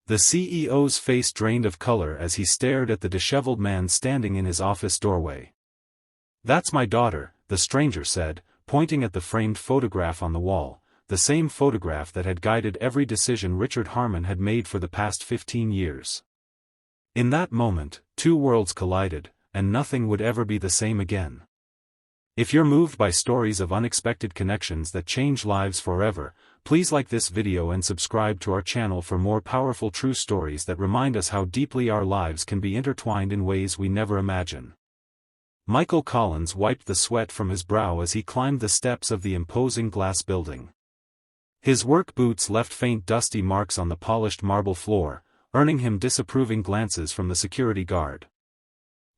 The CEO's face drained of color as he stared at the disheveled man standing in his office doorway. "That's my daughter," the stranger said, pointing at the framed photograph on the wall, the same photograph that had guided every decision Richard Harmon had made for the past 15 years. In that moment, two worlds collided, and nothing would ever be the same again. If you're moved by stories of unexpected connections that change lives forever, please like this video and subscribe to our channel for more powerful true stories that remind us how deeply our lives can be intertwined in ways we never imagine. Michael Collins wiped the sweat from his brow as he climbed the steps of the imposing glass building. His work boots left faint dusty marks on the polished marble floor, earning him disapproving glances from the security guard.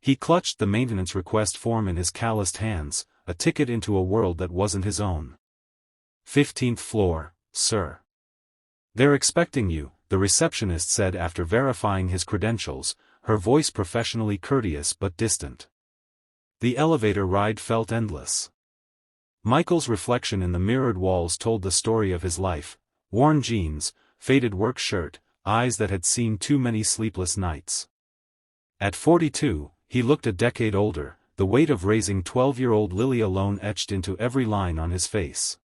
He clutched the maintenance request form in his calloused hands, a ticket into a world that wasn't his own. 15th floor, sir. They're expecting you, the receptionist said after verifying his credentials, her voice professionally courteous but distant. The elevator ride felt endless. Michael's reflection in the mirrored walls told the story of his life: worn jeans, faded work shirt, eyes that had seen too many sleepless nights. At 42, he looked a decade older, the weight of raising 12-year-old Lily alone etched into every line on his face.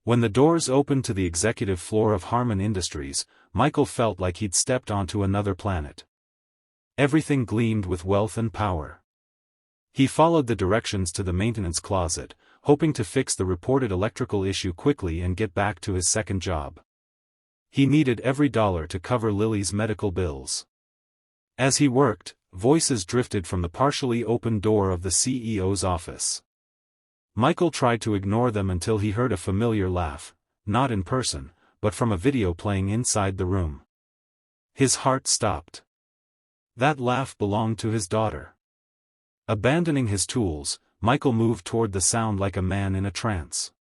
When the doors opened to the executive floor of Harmon Industries, Michael felt like he'd stepped onto another planet. Everything gleamed with wealth and power. He followed the directions to the maintenance closet, hoping to fix the reported electrical issue quickly and get back to his second job. He needed every dollar to cover Lily's medical bills. As he worked, voices drifted from the partially open door of the CEO's office. Michael tried to ignore them until he heard a familiar laugh, not in person, but from a video playing inside the room. His heart stopped. That laugh belonged to his daughter. Abandoning his tools, Michael moved toward the sound like a man in a trance.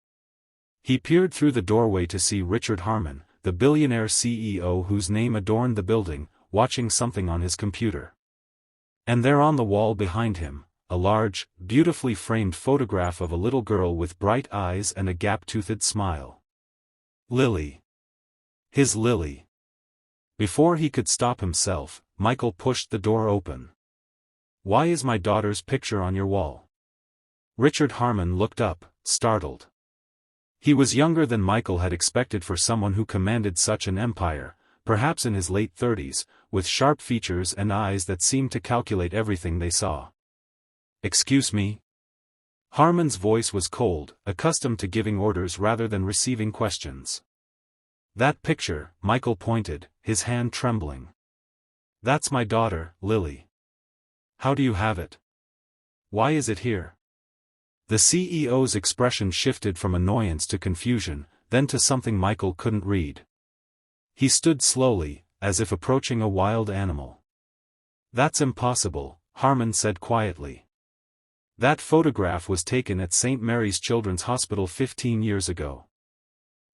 He peered through the doorway to see Richard Harmon, the billionaire CEO whose name adorned the building, watching something on his computer. And there on the wall behind him, a large, beautifully framed photograph of a little girl with bright eyes and a gap-toothed smile. Lily. His Lily. Before he could stop himself, Michael pushed the door open. "Why is my daughter's picture on your wall?" Richard Harmon looked up, startled. He was younger than Michael had expected for someone who commanded such an empire, perhaps in his late 30s, with sharp features and eyes that seemed to calculate everything they saw. "Excuse me?" Harmon's voice was cold, accustomed to giving orders rather than receiving questions. "That picture," Michael pointed, his hand trembling. "That's my daughter, Lily. How do you have it? Why is it here?" The CEO's expression shifted from annoyance to confusion, then to something Michael couldn't read. He stood slowly, as if approaching a wild animal. "That's impossible," Harmon said quietly. "That photograph was taken at St. Mary's Children's Hospital 15 years ago.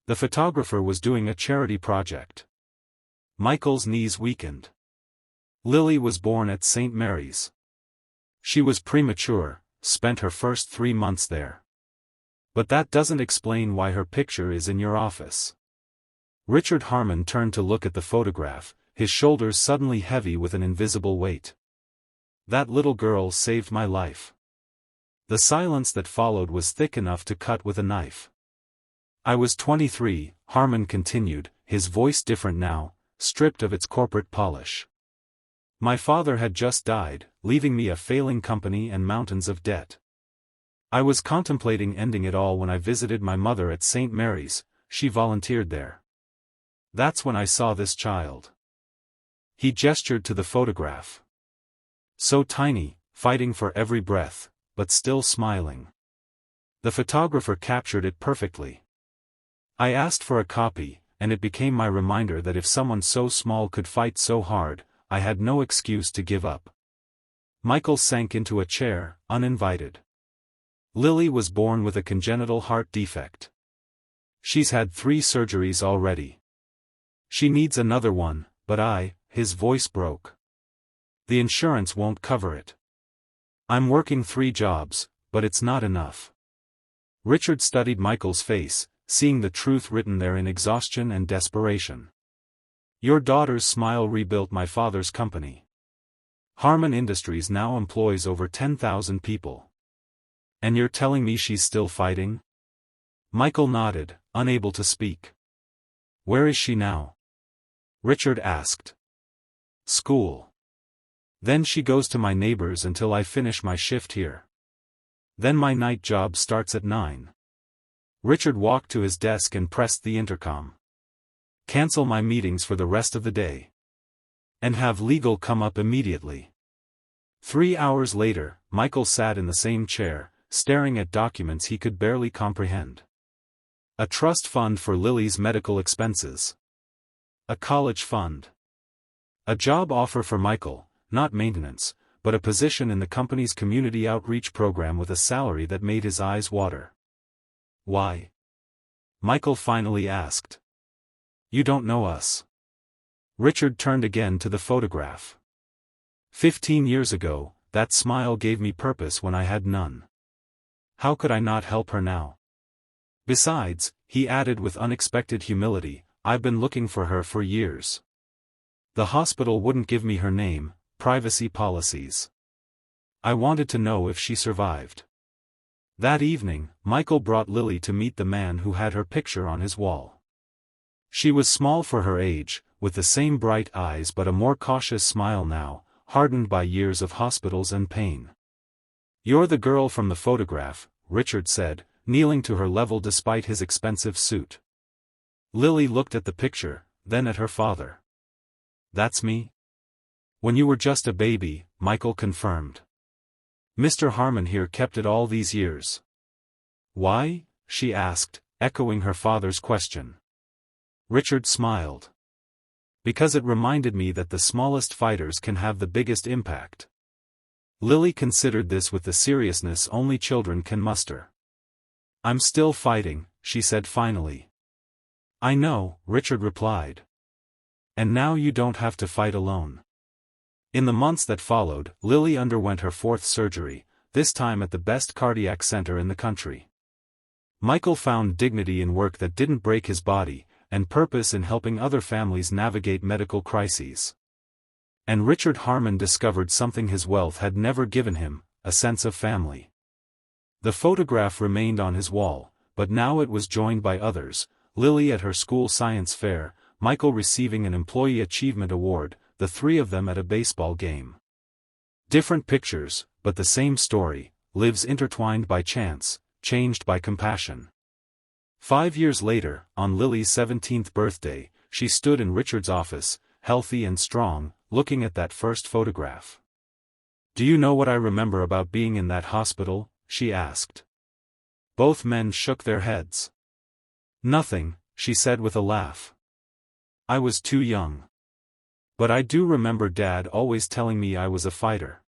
The photographer was doing a charity project." Michael's knees weakened. Lily was born at St. Mary's. She was premature, spent her first 3 months there. But that doesn't explain why her picture is in your office. Richard Harmon turned to look at the photograph, his shoulders suddenly heavy with an invisible weight. "That little girl saved my life." The silence that followed was thick enough to cut with a knife. "I was 23, Harmon continued, his voice different now, stripped of its corporate polish. "My father had just died, leaving me a failing company and mountains of debt. I was contemplating ending it all when I visited my mother at St. Mary's, she volunteered there. That's when I saw this child." He gestured to the photograph. So tiny, fighting for every breath, but still smiling. The photographer captured it perfectly. "I asked for a copy, and it became my reminder that if someone so small could fight so hard, I had no excuse to give up." Michael sank into a chair, uninvited. Lily was born with a congenital heart defect. She's had 3 surgeries already. She needs another one, but his voice broke. "The insurance won't cover it. I'm working 3 jobs, but it's not enough." Richard studied Michael's face, seeing the truth written there in exhaustion and desperation. Your daughter's smile rebuilt my father's company. Harman Industries now employs over 10,000 people. And you're telling me she's still fighting? Michael nodded, unable to speak. Where is she now? Richard asked. School. Then she goes to my neighbor's until I finish my shift here. Then my night job starts at 9. Richard walked to his desk and pressed the intercom. Cancel my meetings for the rest of the day. And have legal come up immediately. 3 hours later, Michael sat in the same chair, staring at documents he could barely comprehend. A trust fund for Lily's medical expenses. A college fund. A job offer for Michael, not maintenance, but a position in the company's community outreach program with a salary that made his eyes water. Why? Michael finally asked. You don't know us. Richard turned again to the photograph. 15 years ago, that smile gave me purpose when I had none. How could I not help her now? Besides, he added with unexpected humility, I've been looking for her for years. The hospital wouldn't give me her name, privacy policies. I wanted to know if she survived. That evening, Michael brought Lily to meet the man who had her picture on his wall. She was small for her age, with the same bright eyes but a more cautious smile now, hardened by years of hospitals and pain. You're the girl from the photograph, Richard said, kneeling to her level despite his expensive suit. Lily looked at the picture, then at her father. That's me? When you were just a baby, Michael confirmed. Mr. Harman here kept it all these years. Why? She asked, echoing her father's question. Richard smiled. Because it reminded me that the smallest fighters can have the biggest impact. Lily considered this with the seriousness only children can muster. I'm still fighting, she said finally. I know, Richard replied. And now you don't have to fight alone. In the months that followed, Lily underwent her 4th surgery, this time at the best cardiac center in the country. Michael found dignity in work that didn't break his body, and purpose in helping other families navigate medical crises. And Richard Harman discovered something his wealth had never given him, a sense of family. The photograph remained on his wall, but now it was joined by others, Lily at her school science fair, Michael receiving an Employee Achievement Award, the 3 of them at a baseball game. Different pictures, but the same story, lives intertwined by chance, changed by compassion. 5 years later, on Lily's 17th birthday, she stood in Richard's office, healthy and strong, looking at that first photograph. Do you know what I remember about being in that hospital? She asked. Both men shook their heads. Nothing, she said with a laugh. I was too young. But I do remember Dad always telling me I was a fighter.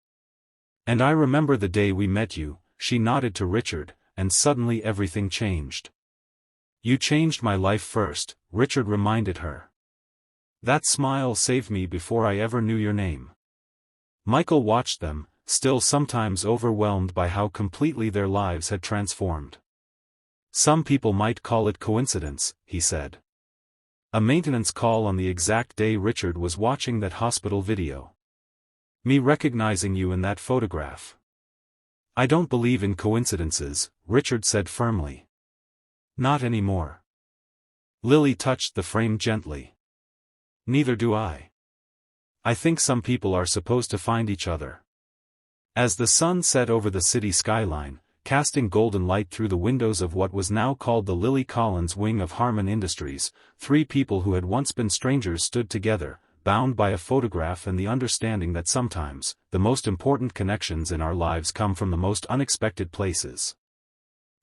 And I remember the day we met you, she nodded to Richard, and suddenly everything changed. You changed my life first, Richard reminded her. That smile saved me before I ever knew your name. Michael watched them, still sometimes overwhelmed by how completely their lives had transformed. Some people might call it coincidence, he said. A maintenance call on the exact day Richard was watching that hospital video. Me recognizing you in that photograph. I don't believe in coincidences, Richard said firmly. Not anymore. Lily touched the frame gently. Neither do I. I think some people are supposed to find each other. As the sun set over the city skyline, casting golden light through the windows of what was now called the Lily Collins wing of Harman Industries, 3 people who had once been strangers stood together, bound by a photograph and the understanding that sometimes, the most important connections in our lives come from the most unexpected places.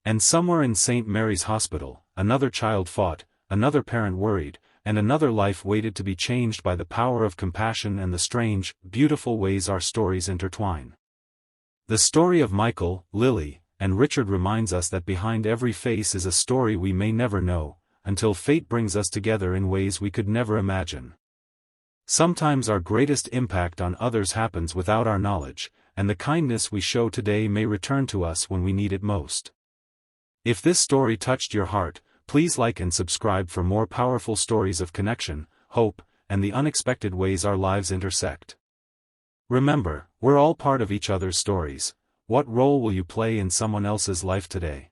And somewhere in St. Mary's Hospital, another child fought, another parent worried, and another life waited to be changed by the power of compassion and the strange, beautiful ways our stories intertwine. The story of Michael, Lily, and Richard reminds us that behind every face is a story we may never know, until fate brings us together in ways we could never imagine. Sometimes our greatest impact on others happens without our knowledge, and the kindness we show today may return to us when we need it most. If this story touched your heart, please like and subscribe for more powerful stories of connection, hope, and the unexpected ways our lives intersect. Remember, we're all part of each other's stories. What role will you play in someone else's life today?